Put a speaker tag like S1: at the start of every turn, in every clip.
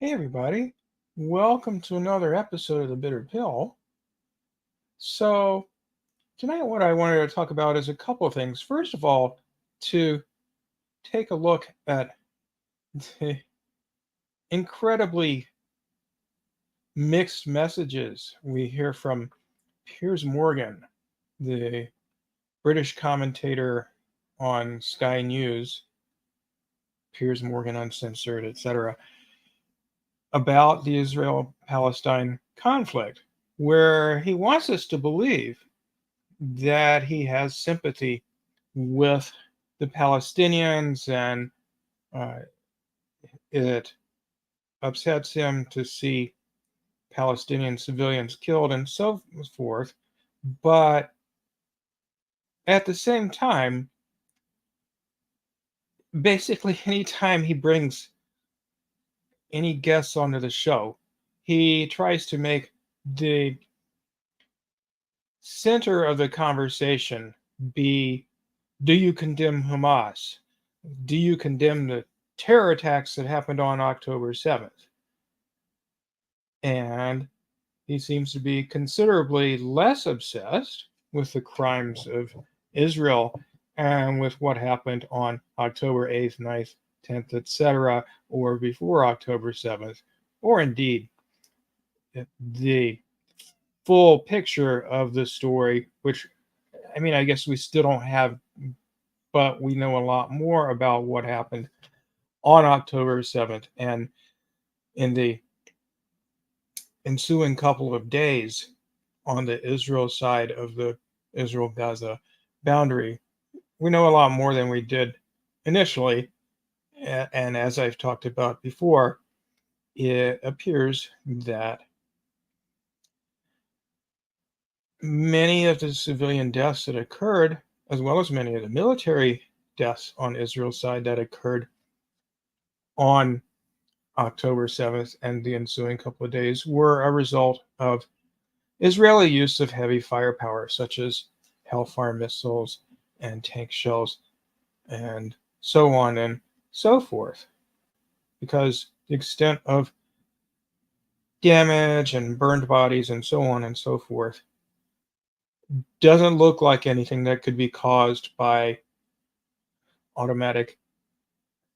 S1: Hey, everybody. Welcome to another episode of The Bitter Pill. So, tonight, what I wanted to talk about is a couple of things. First of all, to take a look at the incredibly mixed messages we hear from Piers Morgan, the British commentator on Sky News, Piers Morgan Uncensored, etc., about the Israel-Palestine conflict, where he wants us to believe that he has sympathy with the Palestinians, and uh, it upsets him to see Palestinian civilians killed and so forth. But at the same time, basically, anytime he brings any guests onto the show, he tries to make the center of the conversation be, do you condemn Hamas? Do you condemn the terror attacks that happened on October 7th? And he seems to be considerably less obsessed with the crimes of Israel and with what happened on October 8th, 9th, 10th, etc., or before October 7th, or indeed the full picture of the story, which, I guess we still don't have, but we know a lot more about what happened on October 7th and in the ensuing couple of days on the Israel side of the Israel-Gaza boundary. We know a lot more than we did initially. And as I've talked about before, it appears that many of the civilian deaths that occurred, as well as many of the military deaths on Israel's side that occurred on October 7th and the ensuing couple of days, were a result of Israeli use of heavy firepower, such as Hellfire missiles and tank shells and so on and so forth, because the extent of damage and burned bodies and so on and so forth doesn't look like anything that could be caused by automatic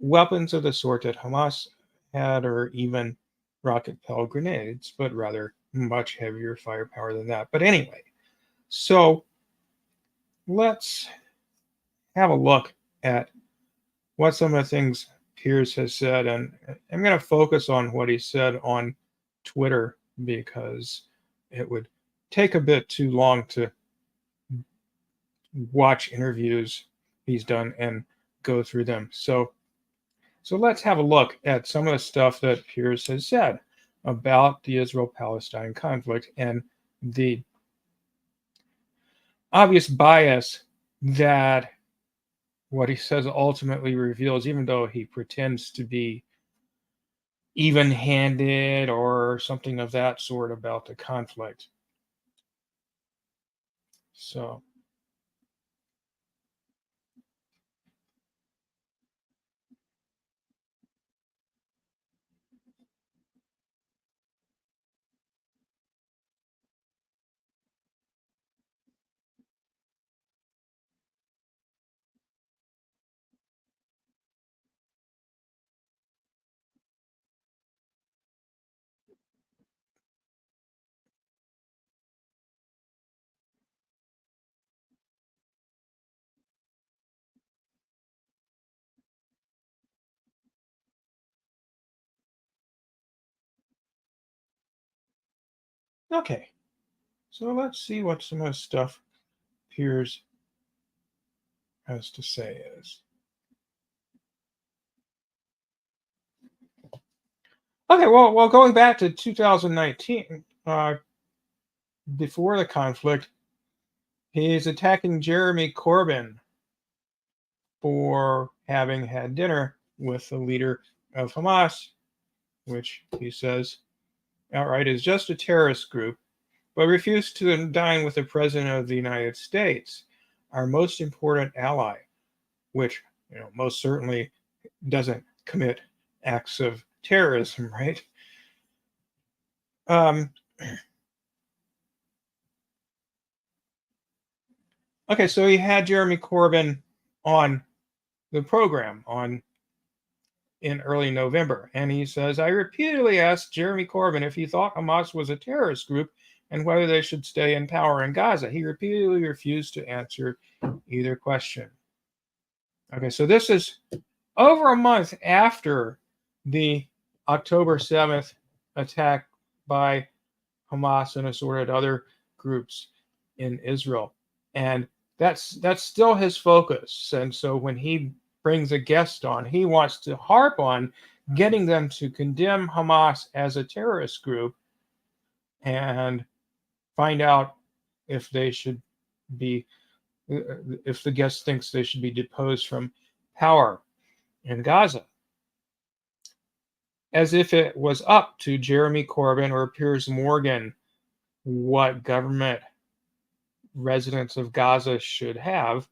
S1: weapons of the sort that Hamas had, or even rocket-propelled grenades, but rather much heavier firepower than that. But anyway, so let's have a look at what some of the things Piers has said, and I'm going to focus on what he said on Twitter because it would take a bit too long to watch interviews he's done and go through them. So let's have a look at some of the stuff that Piers has said about the Israel-Palestine conflict and the obvious bias that what he says ultimately reveals, even though he pretends to be even-handed or something of that sort about the conflict. So okay, so let's see what some of the stuff Piers has to say is. Okay, well, going back to 2019, before the conflict, he's attacking Jeremy Corbyn for having had dinner with the leader of Hamas, which he says outright is just a terrorist group, but refused to dine with the President of the United States, our most important ally, which most certainly doesn't commit acts of terrorism, right? Um, okay, so he had Jeremy Corbyn on the program in early November, and he says, "I repeatedly asked Jeremy Corbyn if he thought Hamas was a terrorist group and whether they should stay in power in Gaza. He repeatedly refused to answer either question." Okay, so this is over a month after the October 7th attack by Hamas and assorted other groups in Israel. And that's still his focus. And so when he brings a guest on, he wants to harp on getting them to condemn Hamas as a terrorist group and find out if they should be if the guest thinks they should be deposed from power in Gaza, as if it was up to Jeremy Corbyn or Piers Morgan what government residents of Gaza should have.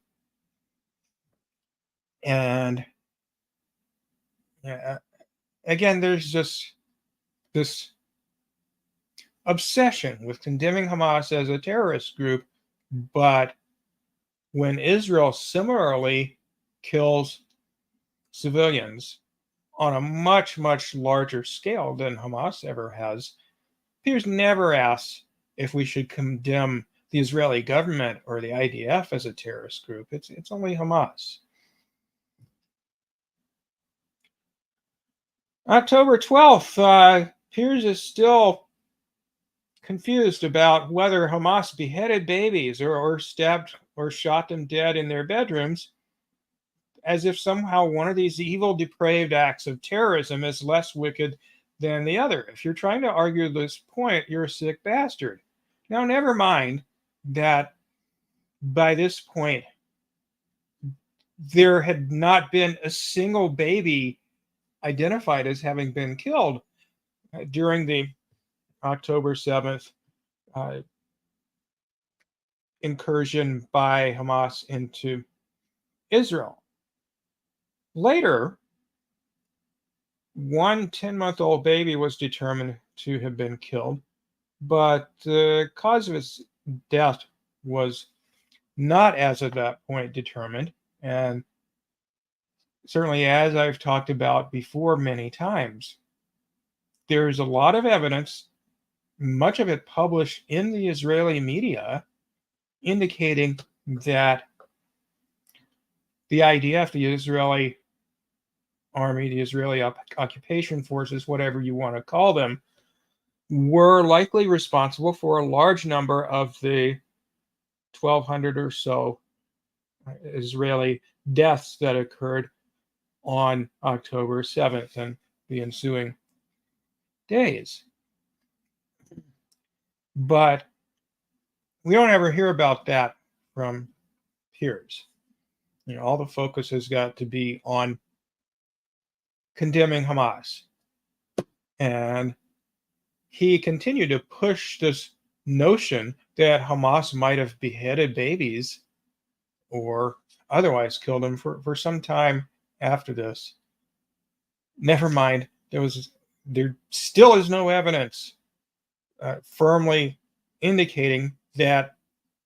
S1: And uh, again, there's just this obsession with condemning Hamas as a terrorist group, but when Israel similarly kills civilians on a much, much larger scale than Hamas ever has, Piers never asks if we should condemn the Israeli government or the IDF as a terrorist group. It's only Hamas. October 12th, Piers is still confused about whether Hamas beheaded babies or stabbed or shot them dead in their bedrooms, as if somehow one of these evil, depraved acts of terrorism is less wicked than the other. If you're trying to argue this point, you're a sick bastard. Now, never mind that by this point, there had not been a single baby identified as having been killed during the October 7th incursion by Hamas into Israel. Later, one 10-month-old baby was determined to have been killed, but the cause of its death was not, as of that point, determined. And certainly, as I've talked about before many times, there's a lot of evidence, much of it published in the Israeli media, indicating that the IDF, the Israeli army, the Israeli occupation forces, whatever you want to call them, were likely responsible for a large number of the 1,200 or so Israeli deaths that occurred on October 7th and the ensuing days. But we don't ever hear about that from Piers. All the focus has got to be on condemning Hamas. And he continued to push this notion that Hamas might have beheaded babies or otherwise killed them for some time after this. Never mind, there still is no evidence firmly indicating that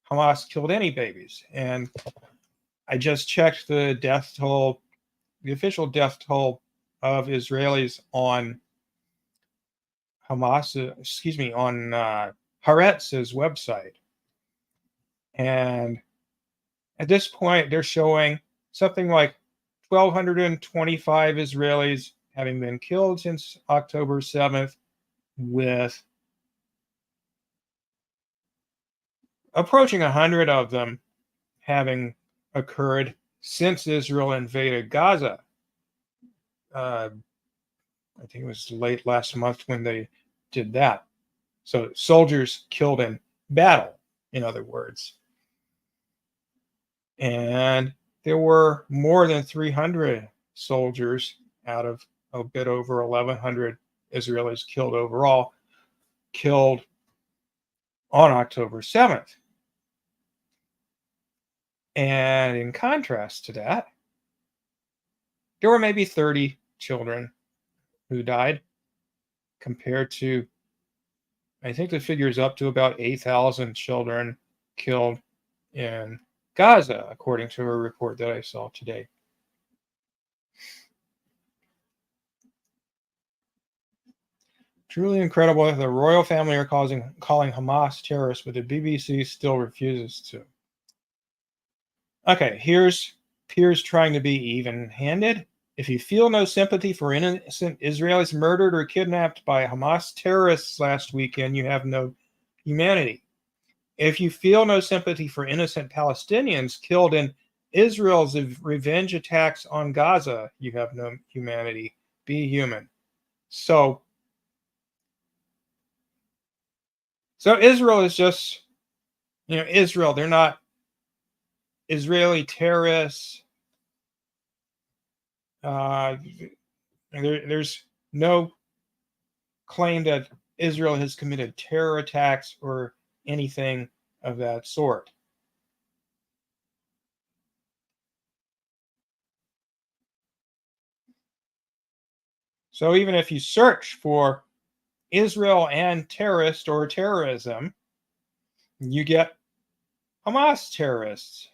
S1: Hamas killed any babies. And I just checked the death toll, the official death toll of Israelis on Hamas, on Haaretz's website. And at this point, they're showing something like 1,225 Israelis having been killed since October 7th, with approaching 100 of them having occurred since Israel invaded Gaza. I think it was late last month when they did that. So soldiers killed in battle, in other words. And there were more than 300 soldiers out of a bit over 1,100 Israelis killed overall, killed on October 7th. And in contrast to that, there were maybe 30 children who died, compared to I think the figure is up to about 8,000 children killed in Gaza, according to a report that I saw today. Truly incredible that the royal family are calling Hamas terrorists, but the BBC still refuses to. Okay, here's Piers trying to be even-handed. If you feel no sympathy for innocent Israelis murdered or kidnapped by Hamas terrorists last weekend, you have no humanity. If you feel no sympathy for innocent Palestinians killed in Israel's revenge attacks on Gaza, you have no humanity. Be human. So Israel is just, Israel. They're not Israeli terrorists. There's no claim that Israel has committed terror attacks or anything of that sort. So even if you search for Israel and terrorist or terrorism, you get Hamas terrorists.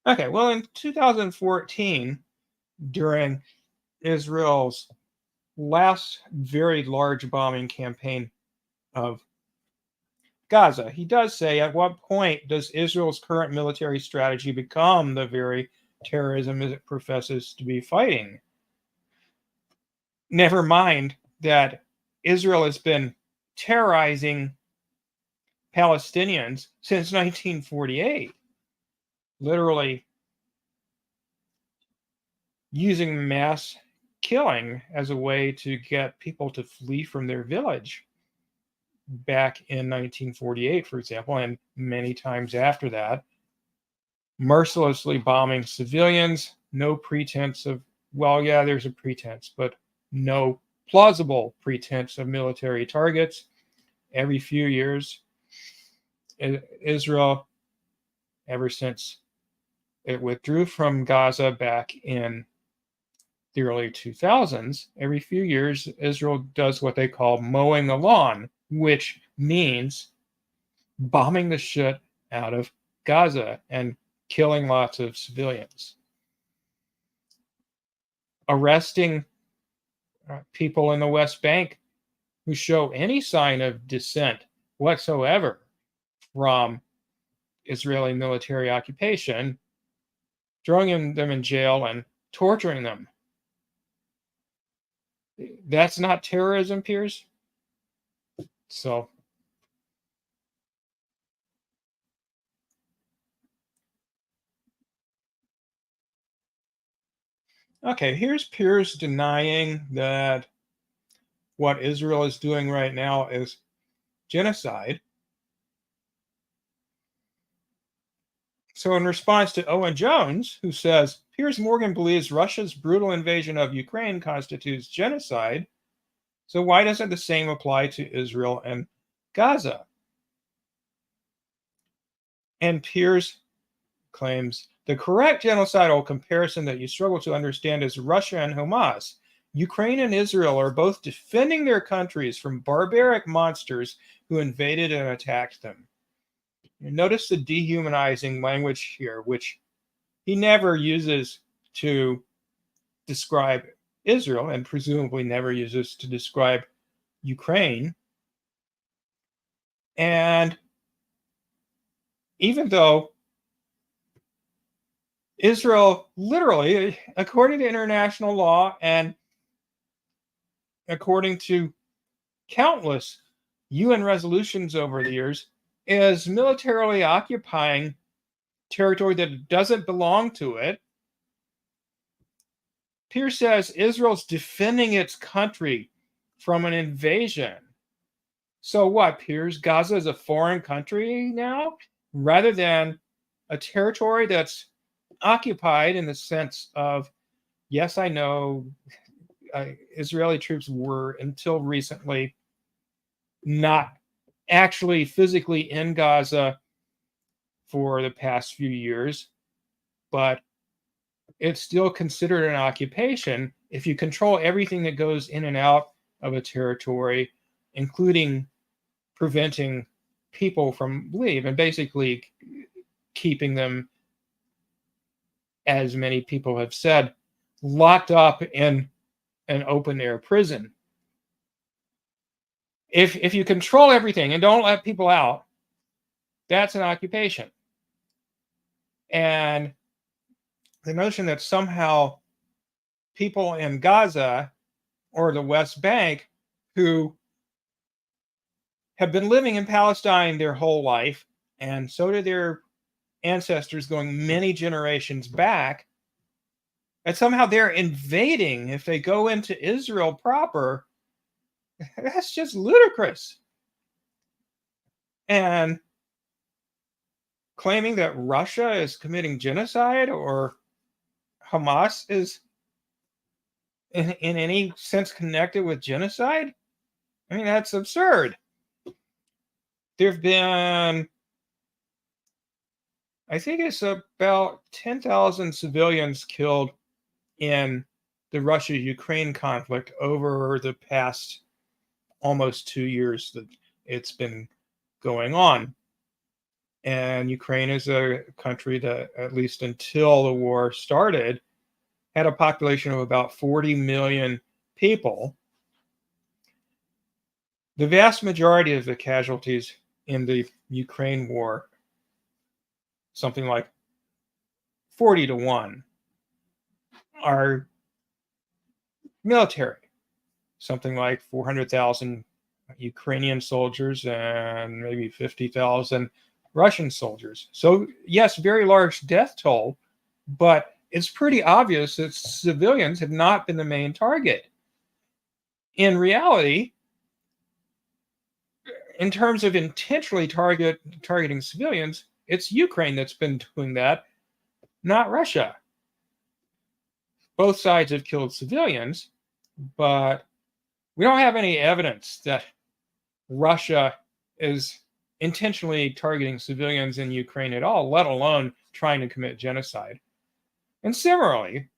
S1: Okay, well, in 2014, during Israel's last very large bombing campaign of Gaza, he does say, at what point does Israel's current military strategy become the very terrorism it professes to be fighting? Never mind that Israel has been terrorizing Palestinians since 1948, literally using mass killing as a way to get people to flee from their village back in 1948, for example, and many times after that, mercilessly bombing civilians, no pretense of, well, yeah, there's a pretense, but no plausible pretense of military targets. Every few years, Israel, ever since it withdrew from Gaza back in the early 2000s, every few years, Israel does what they call mowing the lawn, which means bombing the shit out of Gaza and killing lots of civilians, arresting people in the West Bank who show any sign of dissent whatsoever from Israeli military occupation, throwing them in jail and torturing them. That's not terrorism, Piers? So, okay, here's Piers denying that what Israel is doing right now is genocide. So, in response to Owen Jones, who says Piers Morgan believes Russia's brutal invasion of Ukraine constitutes genocide, so why doesn't the same apply to Israel and Gaza? And Piers claims the correct genocidal comparison that you struggle to understand is Russia and Hamas. Ukraine and Israel are both defending their countries from barbaric monsters who invaded and attacked them. Notice the dehumanizing language here, which he never uses to describe Israel and presumably never uses to describe Ukraine. And even though Israel, literally, according to international law and according to countless UN resolutions over the years, is militarily occupying territory that doesn't belong to it, Piers says Israel's defending its country from an invasion. So what, Piers? Gaza is a foreign country now, rather than a territory that's occupied in the sense of, yes, I know Israeli troops were until recently not actually physically in Gaza for the past few years, but it's still considered an occupation if you control everything that goes in and out of a territory, including preventing people from leave and basically keeping them, as many people have said, locked up in an open air prison. If you control everything and don't let people out, that's an occupation. And the notion that somehow people in Gaza or the West Bank who have been living in Palestine their whole life, and so did their ancestors going many generations back, and somehow they're invading if they go into Israel proper, that's just ludicrous. And claiming that Russia is committing genocide or Hamas is in any sense connected with genocide, I mean, that's absurd. There have been, I think it's about 10,000 civilians killed in the Russia-Ukraine conflict over the past almost 2 years that it's been going on. And Ukraine is a country that, at least until the war started, had a population of about 40 million people. The vast majority of the casualties in the Ukraine war, something like 40-1, are military. Something like 400,000 Ukrainian soldiers and maybe 50,000 Russian soldiers. So yes, very large death toll, but it's pretty obvious that civilians have not been the main target. In reality, in terms of intentionally targeting civilians, it's Ukraine that's been doing that, not Russia. Both sides have killed civilians, but we don't have any evidence that Russia is intentionally targeting civilians in Ukraine at all, let alone trying to commit genocide. And similarly,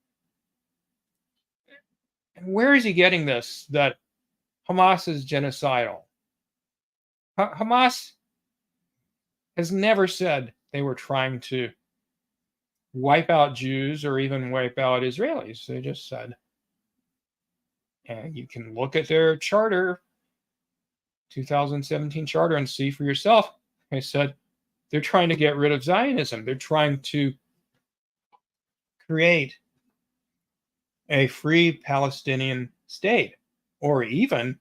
S1: where is he getting this, that Hamas is genocidal? Hamas has never said they were trying to wipe out Jews or even wipe out Israelis. They just said, and you can look at their charter, 2017 charter, and see for yourself. They said they're trying to get rid of Zionism. They're trying to create a free Palestinian state, or even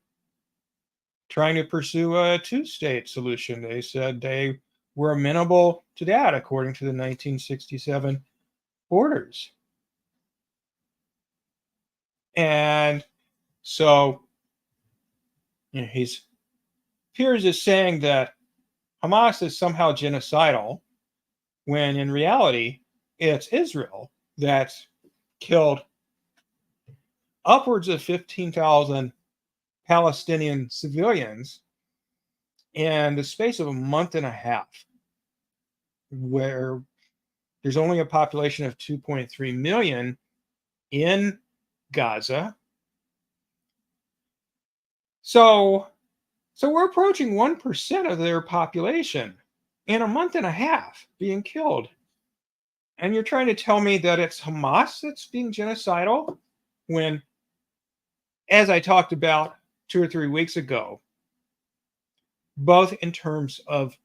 S1: trying to pursue a two-state solution. They said they were amenable to that according to the 1967 borders. And so, you know, Piers is saying that Hamas is somehow genocidal, when in reality, it's Israel that's killed upwards of 15,000 Palestinian civilians in the space of a month and a half, where there's only a population of 2.3 million in Gaza. So we're approaching 1% of their population in a month and a half being killed. And you're trying to tell me that it's Hamas that's being genocidal, when, as I talked about 2 or 3 weeks ago, both in terms of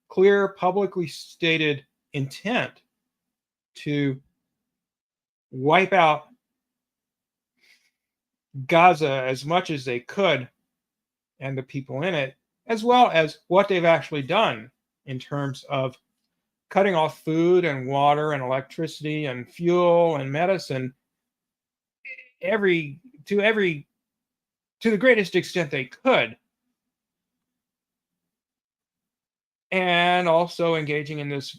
S1: clear, publicly stated intent to wipe out Gaza as much as they could and the people in it, as well as what they've actually done in terms of cutting off food and water and electricity and fuel and medicine to the greatest extent they could, and also engaging in this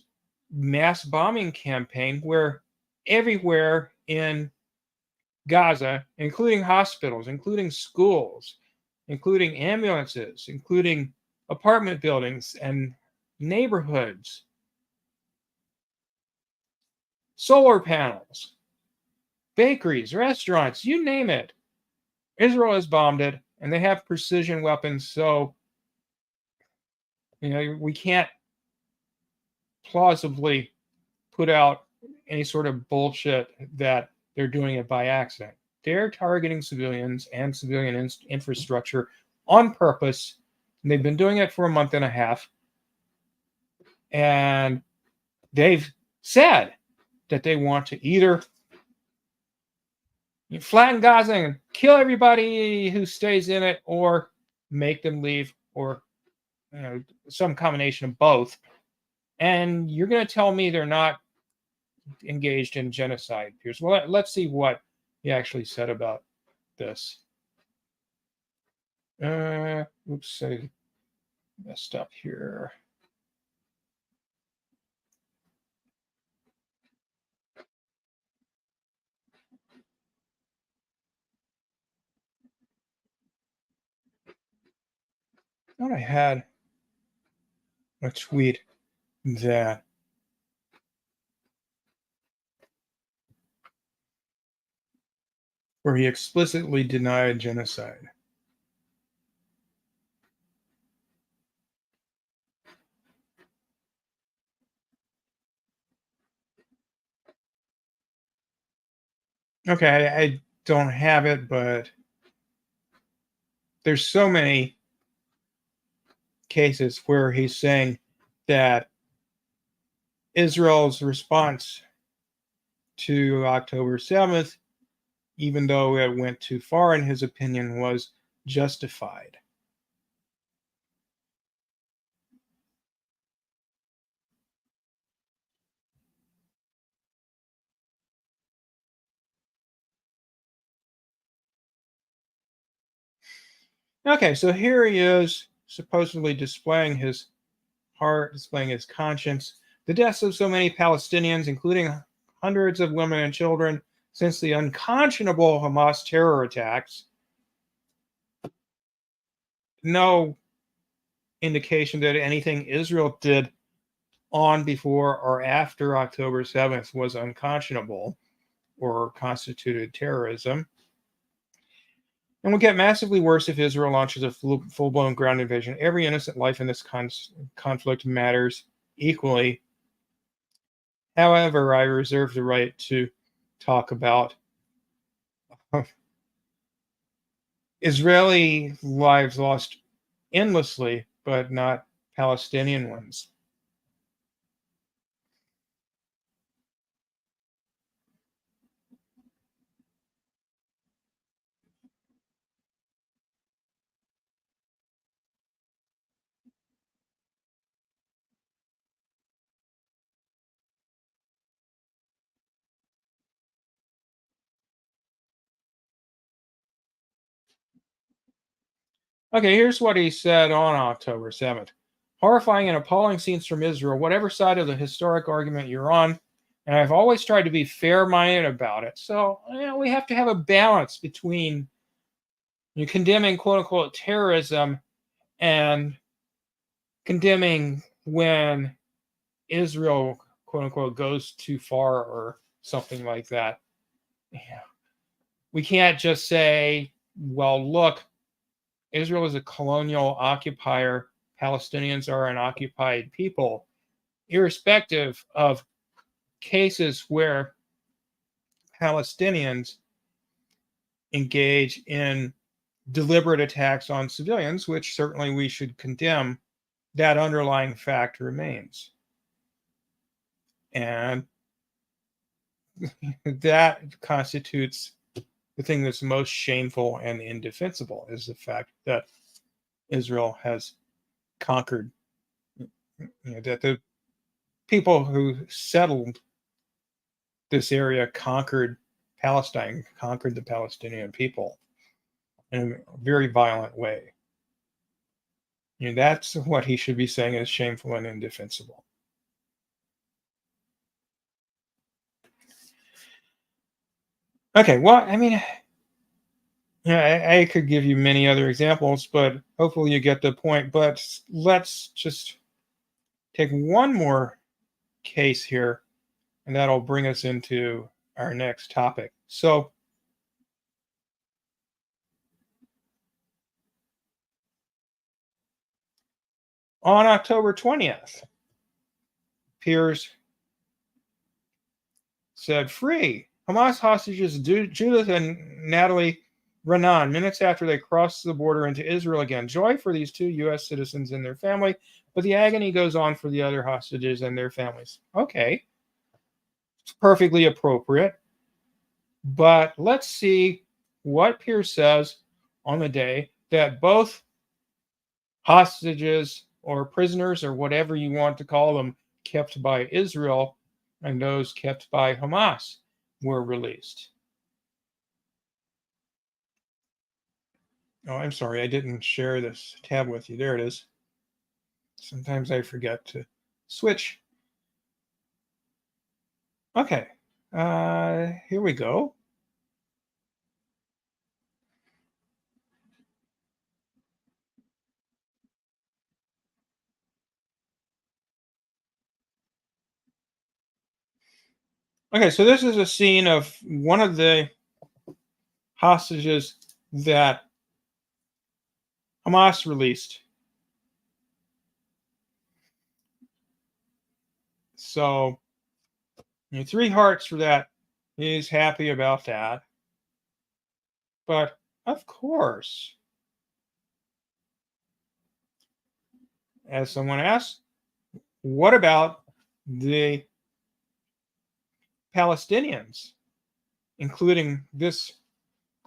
S1: mass bombing campaign where everywhere in Gaza, including hospitals, including schools, including ambulances, including apartment buildings and neighborhoods, solar panels, bakeries, restaurants, you name it, Israel has bombed it, and they have precision weapons, so we can't plausibly put out any sort of bullshit that they're doing it by accident. They're targeting civilians and civilian infrastructure on purpose. And they've been doing it for a month and a half. And they've said that they want to either flatten Gaza and kill everybody who stays in it, or make them leave, or some combination of both. And you're going to tell me they're not engaged in genocide, Piers? Well, let's see what he actually said about this. Oops, I messed up here. I thought I had a tweet that where he explicitly denied genocide. Okay, I don't have it, but there's so many cases where he's saying that Israel's response to October 7th, even though it went too far in his opinion, was justified. Okay, so here he is supposedly displaying his heart, displaying his conscience. The deaths of so many Palestinians, including hundreds of women and children, since the unconscionable Hamas terror attacks. No indication that anything Israel did on, before, or after October 7th was unconscionable or constituted terrorism. And will get massively worse if Israel launches a full-blown ground invasion. Every innocent life in this conflict matters equally. However, I reserve the right to talk about Israeli lives lost endlessly, but not Palestinian ones. Okay, here's what he said on October 7th. Horrifying and appalling scenes from Israel, whatever side of the historic argument you're on. And I've always tried to be fair-minded about it. So, we have to have a balance between condemning quote-unquote terrorism and condemning when Israel quote-unquote goes too far or something like that. We can't just say, well, look, Israel is a colonial occupier. Palestinians are an occupied people, irrespective of cases where Palestinians engage in deliberate attacks on civilians, which certainly we should condemn. That underlying fact remains. And that constitutes the thing that's most shameful and indefensible, is the fact that Israel has conquered, that the people who settled this area conquered Palestine, conquered the Palestinian people in a very violent way. That's what he should be saying is shameful and indefensible. Okay, well, I could give you many other examples, but hopefully you get the point. But let's just take one more case here, and that'll bring us into our next topic. So, On October 20th, Piers said, free Hamas hostages Judith and Natalie Renan minutes after they crossed the border into Israel again. Joy for these two U.S. citizens and their family, but the agony goes on for the other hostages and their families. Okay, it's perfectly appropriate. But let's see what Piers says on the day that both hostages or prisoners or whatever you want to call them kept by Israel and those kept by Hamas were released. Oh, I'm sorry, I didn't share this tab with you. There it is. Sometimes I forget to switch. Okay, here we go. Okay, so this is a scene of one of the hostages that Hamas released. So, 3 hearts for that. He's happy about that. But of course, as someone asked, what about the Palestinians, including this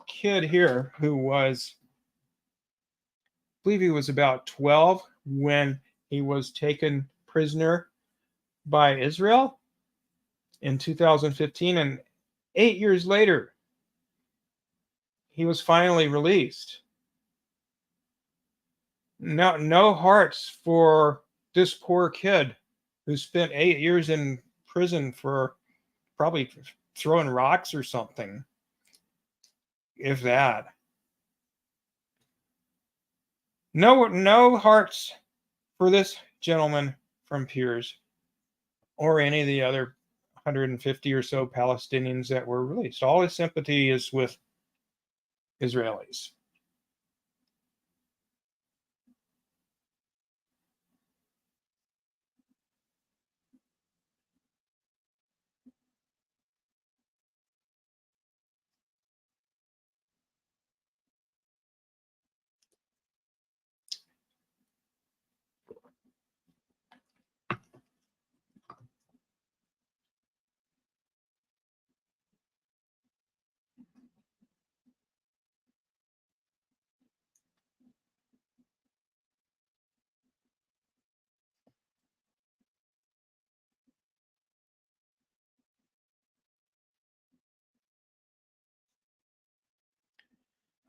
S1: kid here who was, I believe he was about 12 when he was taken prisoner by Israel in 2015, and 8 years later, he was finally released. No hearts for this poor kid who spent 8 years in prison for probably throwing rocks or something, if that. No hearts for this gentleman from Piers or any of the other 150 or so Palestinians that were released. All his sympathy is with Israelis.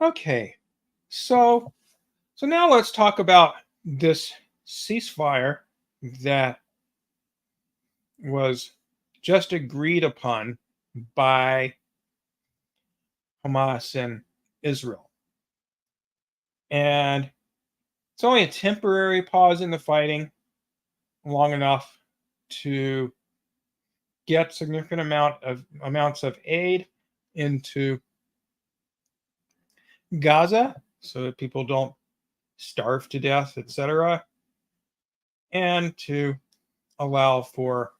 S1: Okay, so now let's talk about this ceasefire that was just agreed upon by Hamas and Israel. And it's only a temporary pause in the fighting, long enough to get significant amounts of aid into Gaza so that people don't starve to death, etc., and to allow for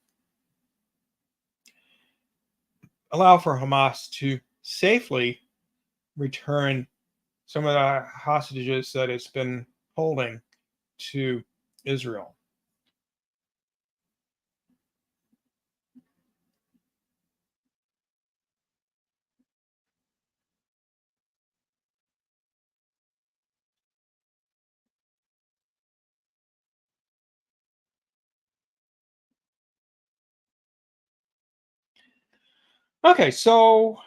S1: Hamas to safely return some of the hostages that it's been holding to Israel. Okay, so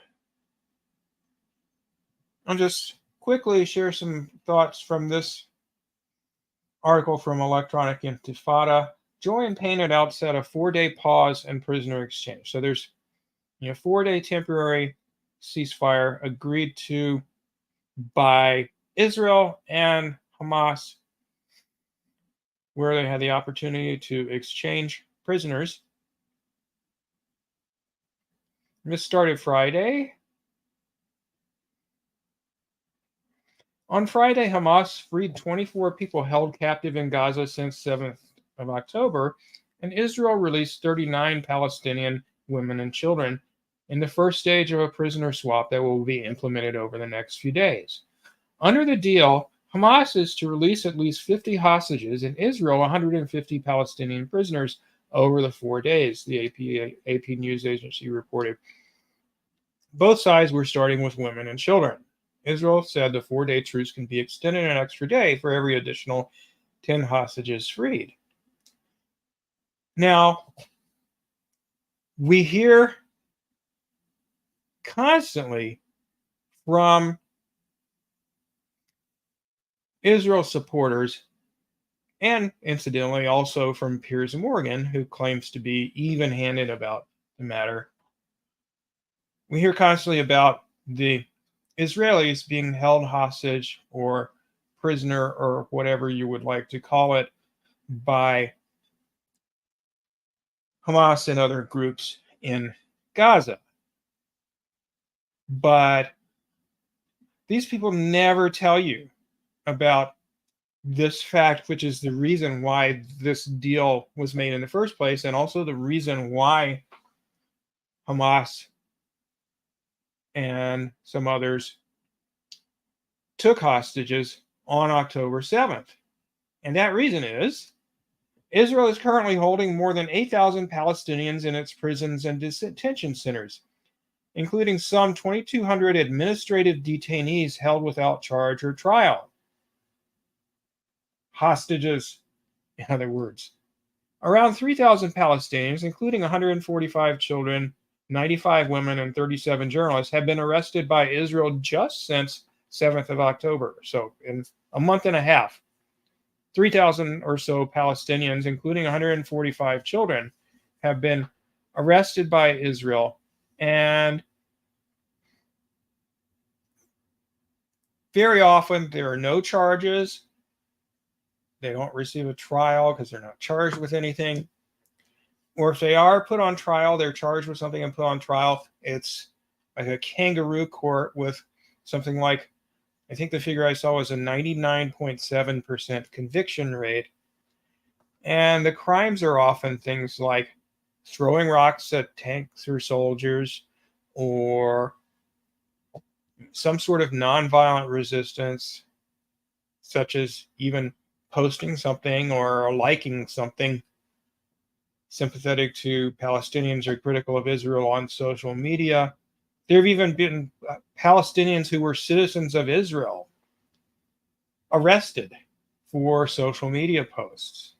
S1: I'll just quickly share some thoughts from this article from Electronic Intifada. Joy and pain at outset, a 4-day pause and prisoner exchange. So there's 4-day temporary ceasefire agreed to by Israel and Hamas, where they had the opportunity to exchange prisoners. This started Friday. On Friday, Hamas freed 24 people held captive in Gaza since 7th of October, and Israel released 39 Palestinian women and children in the first stage of a prisoner swap that will be implemented over the next few days. Under the deal, Hamas is to release at least 50 hostages and Israel 150 Palestinian prisoners over the 4 days, the AP news agency reported. Both sides were starting with women and children. Israel said the 4 day truce can be extended an extra day for every additional 10 hostages freed. Now, we hear constantly from Israel supporters, and incidentally also from Piers Morgan, who claims to be even handed about the matter. We hear constantly about the Israelis being held hostage or prisoner or whatever you would like to call it by Hamas and other groups in Gaza. But these people never tell you about this fact, which is the reason why this deal was made in the first place, and also the reason why Hamas and some others took hostages on October 7th. And that reason is Israel is currently holding more than 8,000 Palestinians in its prisons and detention centers, including some 2,200 administrative detainees held without charge or trial. Hostages, in other words. Around 3,000 Palestinians, including 145 children, 95 women, and 37 journalists, have been arrested by Israel just since 7th of October. So in a month and a half, 3,000 or so Palestinians, including 145 children, have been arrested by Israel. And very often there are no charges. They don't receive a trial because they're not charged with anything. Or if they are put on trial, they're charged with something and put on trial. It's like a kangaroo court with something like, I think the figure I saw was a 99.7% conviction rate. And the crimes are often things like throwing rocks at tanks or soldiers, or some sort of nonviolent resistance, such as even posting something or liking something sympathetic to Palestinians or critical of Israel on social media. There have even been Palestinians who were citizens of Israel arrested for social media posts.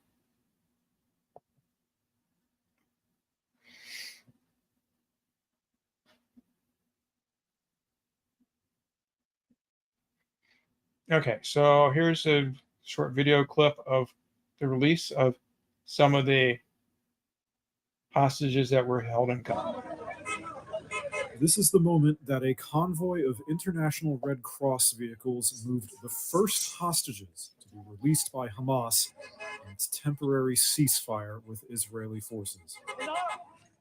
S1: Okay, so here's a short video clip of the release of some of the hostages that were held in Gaza.
S2: This is the moment that a convoy of International Red Cross vehicles moved the first hostages to be released by Hamas in its temporary ceasefire with Israeli forces.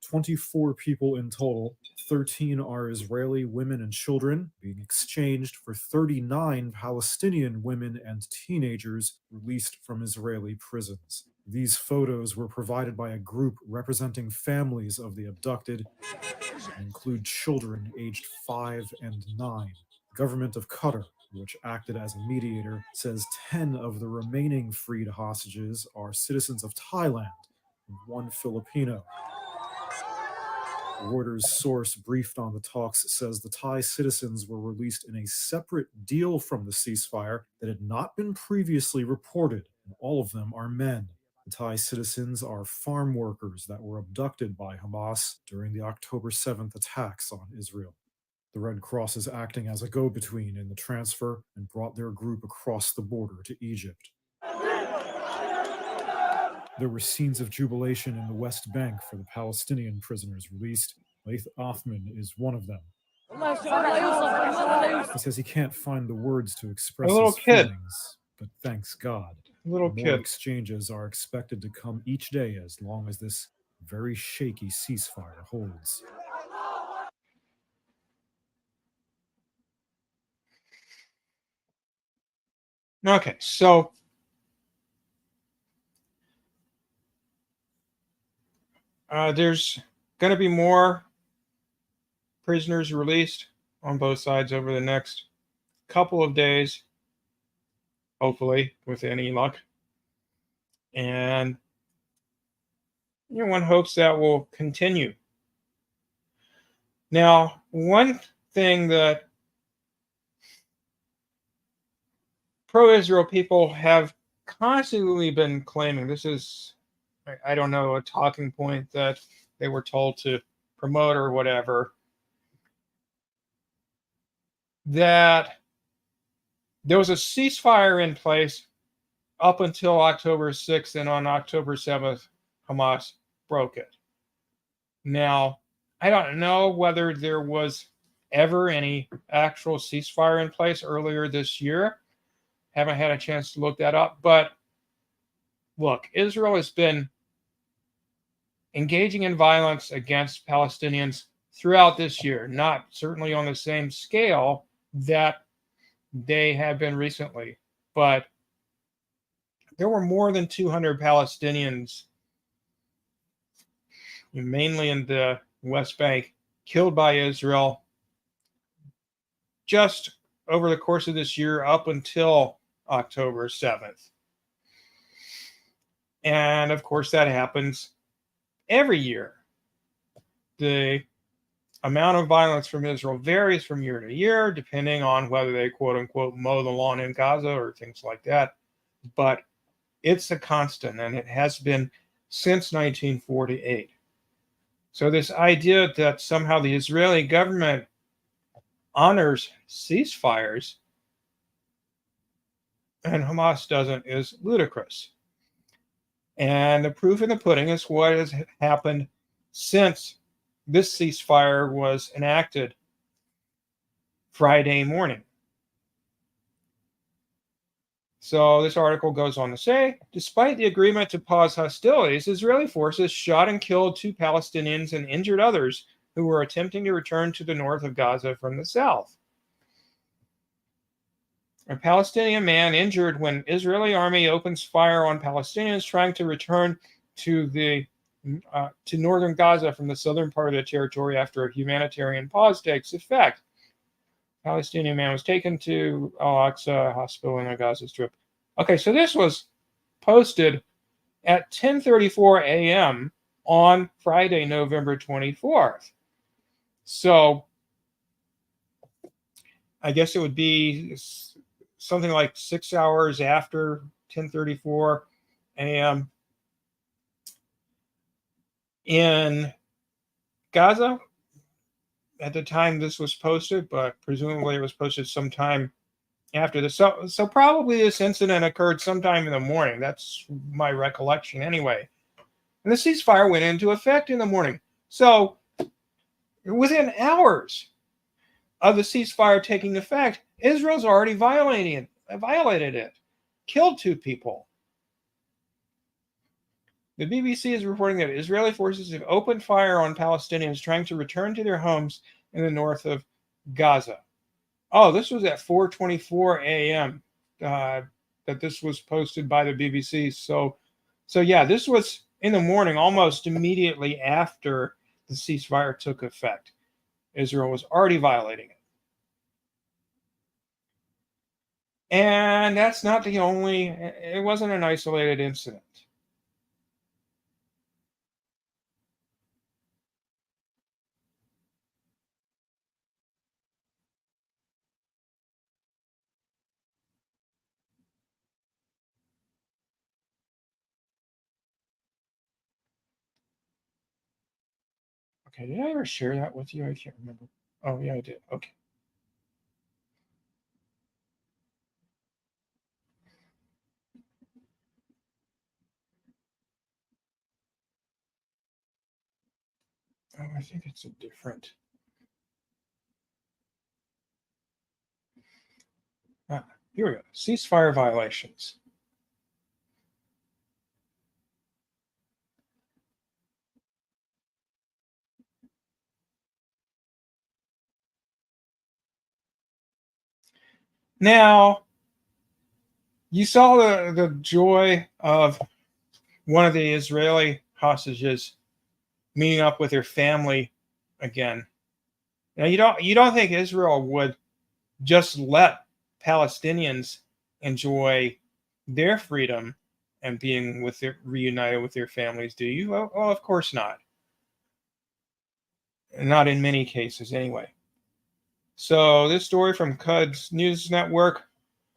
S2: 24 people in total, 13 are Israeli women and children, being exchanged for 39 Palestinian women and teenagers released from Israeli prisons. These photos were provided by a group representing families of the abducted and include children aged 5 and 9. The government of Qatar, which acted as a mediator, says 10 of the remaining freed hostages are citizens of Thailand and one Filipino. Reuters source briefed on the talks says the Thai citizens were released in a separate deal from the ceasefire that had not been previously reported, and all of them are men. The Thai citizens are farm workers that were abducted by Hamas during the October 7th attacks on Israel. The Red Cross is acting as a go-between in the transfer and brought their group across the border to Egypt. There were scenes of jubilation in the West Bank for the Palestinian prisoners released. Laith Othman is one of them. He says he can't find the words to express his feelings, but thanks God. More exchanges are expected to come each day as long as this very shaky ceasefire holds.
S1: Okay, so there's going to be more prisoners released on both sides over the next couple of days, hopefully, with any luck. And one hopes that will continue. Now, one thing that pro-Israel people have constantly been claiming, this is, I don't know, a talking point that they were told to promote or whatever, that there was a ceasefire in place up until October 6th, and on October 7th, Hamas broke it. Now, I don't know whether there was ever any actual ceasefire in place earlier this year. Haven't had a chance to look that up. But look, Israel has been engaging in violence against Palestinians throughout this year, not certainly on the same scale that they have been recently, but there were more than 200 Palestinians, mainly in the West Bank, killed by Israel just over the course of this year up until October 7th. And of course, that happens every year. The amount of violence from Israel varies from year to year, depending on whether they quote unquote mow the lawn in Gaza or things like that. But it's a constant, and it has been since 1948. So, this idea that somehow the Israeli government honors ceasefires and Hamas doesn't is ludicrous. And the proof in the pudding is what has happened since this ceasefire was enacted Friday morning. So this article goes on to say, despite the agreement to pause hostilities, Israeli forces shot and killed 2 Palestinians and injured others who were attempting to return to the north of Gaza from the south. A Palestinian man injured when Israeli army opens fire on Palestinians trying to return to northern Gaza from the southern part of the territory after a humanitarian pause takes effect. Palestinian man was taken to Al-Aqsa Hospital in the Gaza Strip. Okay, so this was posted at 10:34 a.m. on Friday, November 24th. So I guess it would be something like 6 hours after 10:34 a.m. in Gaza at the time this was posted, but presumably it was posted sometime after this. So probably this incident occurred sometime in the morning. That's my recollection anyway. And the ceasefire went into effect in the morning. So within hours of the ceasefire taking effect, Israel's already violated it, killed 2 people. The BBC is reporting that Israeli forces have opened fire on Palestinians trying to return to their homes in the north of Gaza. Oh, this was at 4:24 a.m. That this was posted by the BBC. So yeah, this was in the morning, almost immediately after the ceasefire took effect. Israel was already violating it. And that's not the only, it wasn't an isolated incident. Okay, did I ever share that with you? I can't remember. Oh, yeah, I did. Okay. Oh, I think it's a different. Here we go. Ceasefire violations. Now, You saw the joy of one of the Israeli hostages meeting up with her family again. Now you don't think Israel would just let Palestinians enjoy their freedom and being reunited with their families, do you? Well, of course not. Not in many cases, anyway. So this story from Quds News Network,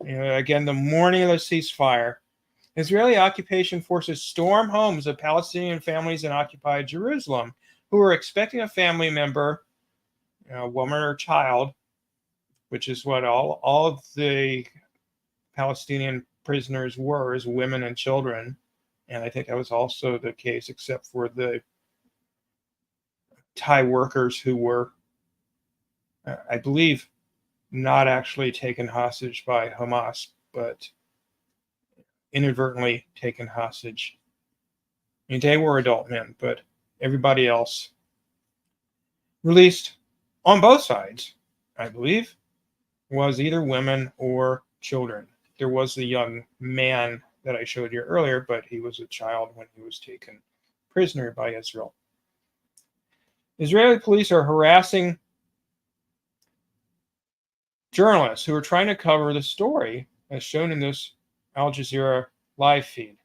S1: again, the morning of the ceasefire, Israeli occupation forces storm homes of Palestinian families in occupied Jerusalem who were expecting a family member, a woman or child, which is what all of the Palestinian prisoners were, as women and children. And I think that was also the case, except for the Thai workers who were, I believe, not actually taken hostage by Hamas, but inadvertently taken hostage. I mean, they were adult men, but everybody else released on both sides, I believe, was either women or children. There was the young man that I showed you earlier, but he was a child when he was taken prisoner by Israel. Israeli police are harassing journalists who are trying to cover the story as shown in this Al Jazeera live feed.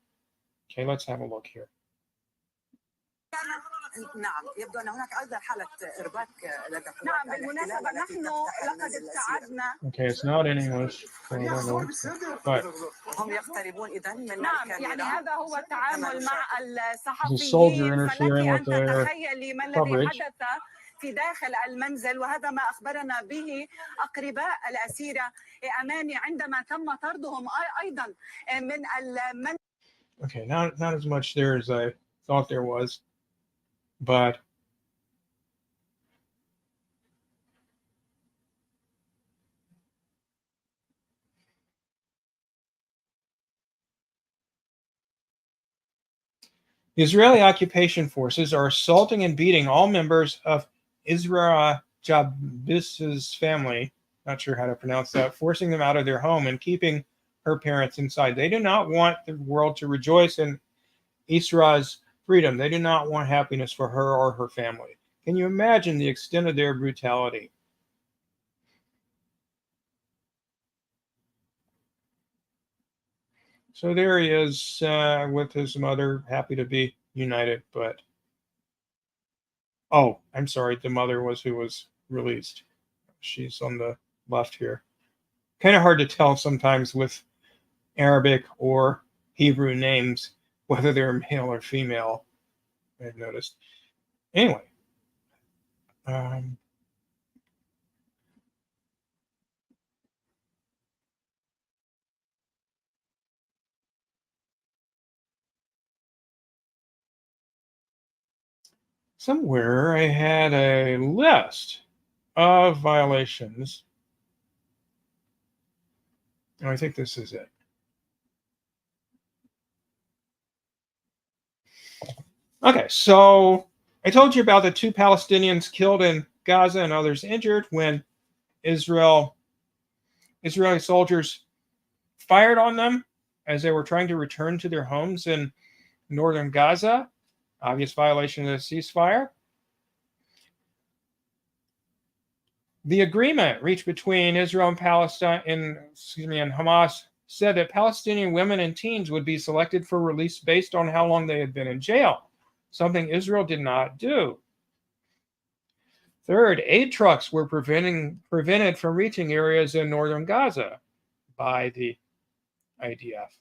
S1: Okay, let's have a look here.
S3: نعم يبدو أن هناك أيضا حالة إرباك لدى نعم بالمناسبة نحن لقد ابتعدنا.
S1: Okay, it's not in English. So I don't know. But
S3: هم يقتربون إذن من
S4: نعم يعني هذا هو التعامل مع
S1: الصحفيين
S4: فلك أن تتخيلي ما الذي حدث في داخل المنزل، وهذا ما أخبرنا به أقرباء الأسيرة أماني عندما تم طردهم أيضا من المنزل.
S1: Okay, not as much there as I thought there was, but the Israeli occupation forces are assaulting and beating all members of Israel-Jabis's family, not sure how to pronounce that, forcing them out of their home and keeping her parents inside. They do not want the world to rejoice in Israel's freedom. They do not want happiness for her or her family. Can you imagine the extent of their brutality? So there he is with his mother, happy to be united. But, oh, I'm sorry, the mother was who was released. She's on the left here. Kind of hard to tell sometimes with Arabic or Hebrew names whether they're male or female, I've noticed. Anyway. Somewhere I had a list of violations. I think this is it. Okay, so I told you about the 2 Palestinians killed in Gaza and others injured when Israeli soldiers fired on them as they were trying to return to their homes in northern Gaza. Obvious violation of the ceasefire. The agreement reached between Israel and Palestine and Hamas said that Palestinian women and teens would be selected for release based on how long they had been in jail, something Israel did not do. Third, aid trucks were prevented from reaching areas in northern Gaza by the IDF.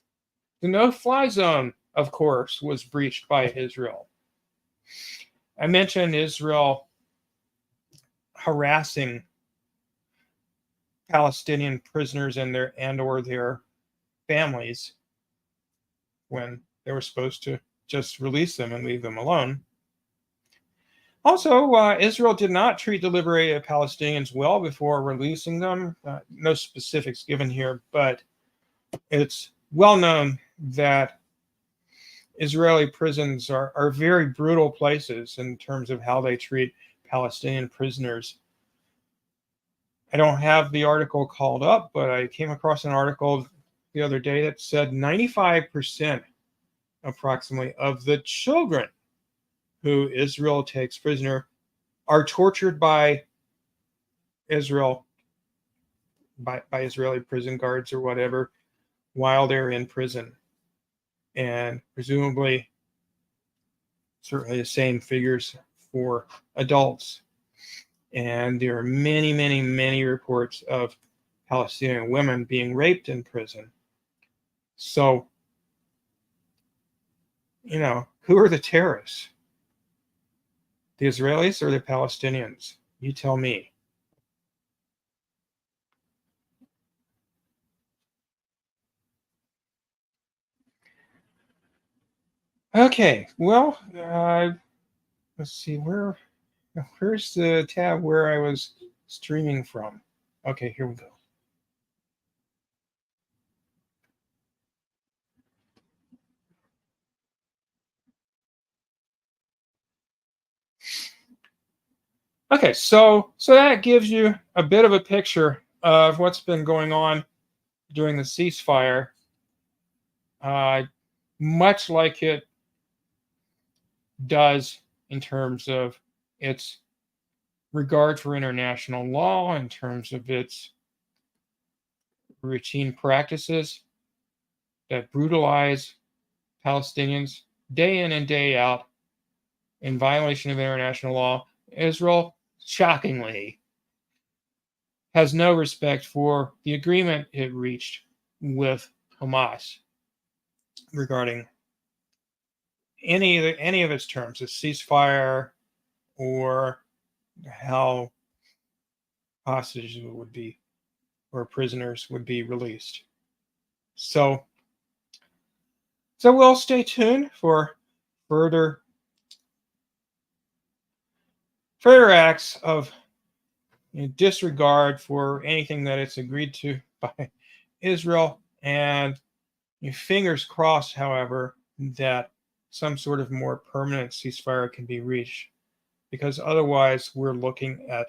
S1: The no-fly zone, of course, was breached by Israel. I mentioned Israel harassing Palestinian prisoners and or their families when they were supposed to just release them and leave them alone. Also, Israel did not treat the liberated Palestinians well before releasing them. No specifics given here, but it's well known that Israeli prisons are very brutal places in terms of how they treat Palestinian prisoners. I don't have the article called up, but I came across an article the other day that said 95% approximately of the children who Israel takes prisoner are tortured by Israel, by Israeli prison guards or whatever, while they're in prison. And presumably, certainly the same figures for adults. And there are many, many, many reports of Palestinian women being raped in prison. So, who are the terrorists? The Israelis or the Palestinians? You tell me. Okay, well, let's see, where's the tab where I was streaming from? Okay, here we go. Okay, so that gives you a bit of a picture of what's been going on during the ceasefire, much like it does in terms of its regard for international law, in terms of its routine practices that brutalize Palestinians day in and day out in violation of international law. Israel, shockingly, has no respect for the agreement it reached with Hamas regarding any of its terms, a ceasefire or how hostages would be or prisoners would be released. So we'll stay tuned for further acts of disregard for anything that it's agreed to by Israel, and fingers crossed, however, that some sort of more permanent ceasefire can be reached, because otherwise we're looking at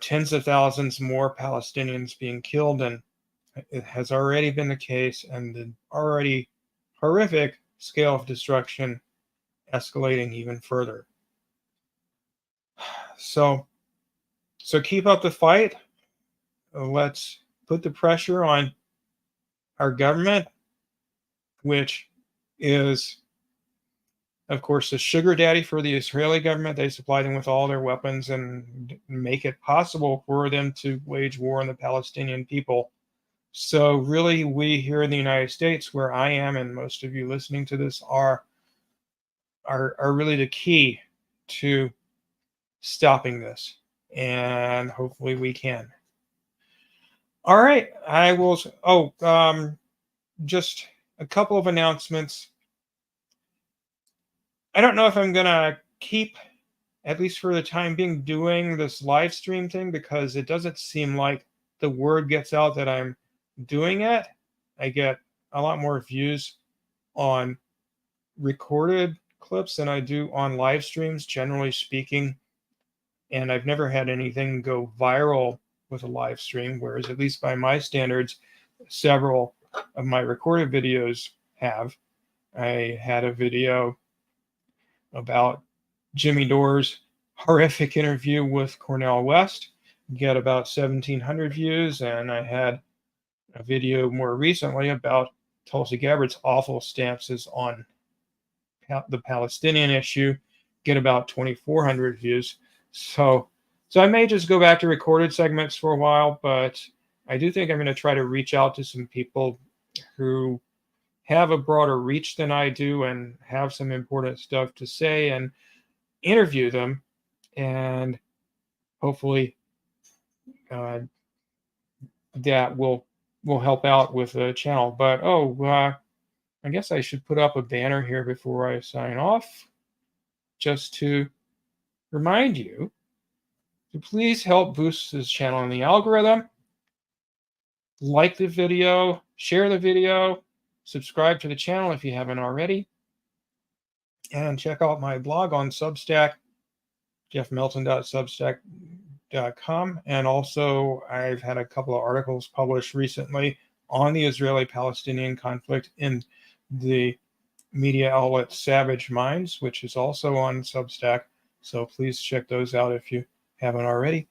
S1: tens of thousands more Palestinians being killed, and it has already been the case, and the already horrific scale of destruction escalating even further. So keep up the fight. Let's put the pressure on our government, which is, of course, the sugar daddy for the Israeli government. They supply them with all their weapons and make it possible for them to wage war on the Palestinian people. So really, we here in the United States, where I am, and most of you listening to this are really the key to stopping this. And hopefully we can. All right, I will. Just a couple of announcements. I don't know if I'm gonna keep, at least for the time being, doing this live stream thing, because it doesn't seem like the word gets out that I'm doing it. I get a lot more views on recorded clips than I do on live streams, generally speaking. And I've never had anything go viral with a live stream, whereas, at least by my standards, several of my recorded videos have. I had a video about Jimmy Dore's horrific interview with Cornel West, get about 1,700 views, and I had a video more recently about Tulsi Gabbard's awful stances on the Palestinian issue, get about 2,400 views. So I may just go back to recorded segments for a while, but I do think I'm going to try to reach out to some people who have a broader reach than I do and have some important stuff to say, and interview them, and hopefully that will help out with the channel. But I guess I should put up a banner here before I sign off, just to remind you to please help boost this channel in the algorithm. Like the video, share the video, subscribe to the channel if you haven't already, and check out my blog on Substack, jeffmelton.substack.com. rhetoric.com. And also, I've had a couple of articles published recently on the Israeli-Palestinian conflict in the media outlet Savage Minds, which is also on Substack. So please check those out if you haven't already.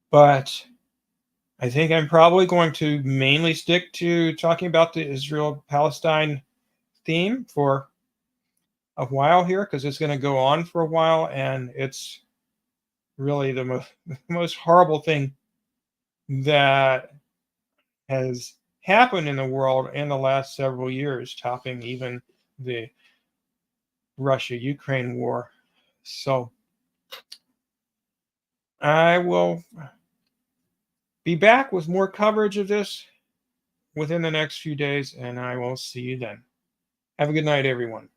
S1: But I think I'm probably going to mainly stick to talking about the Israel-Palestine theme for a while here, because it's going to go on for a while, and it's really the most horrible thing that has happened in the world in the last several years, topping even the Russia-Ukraine war. So I will be back with more coverage of this within the next few days, and I will see you then. Have a good night, everyone.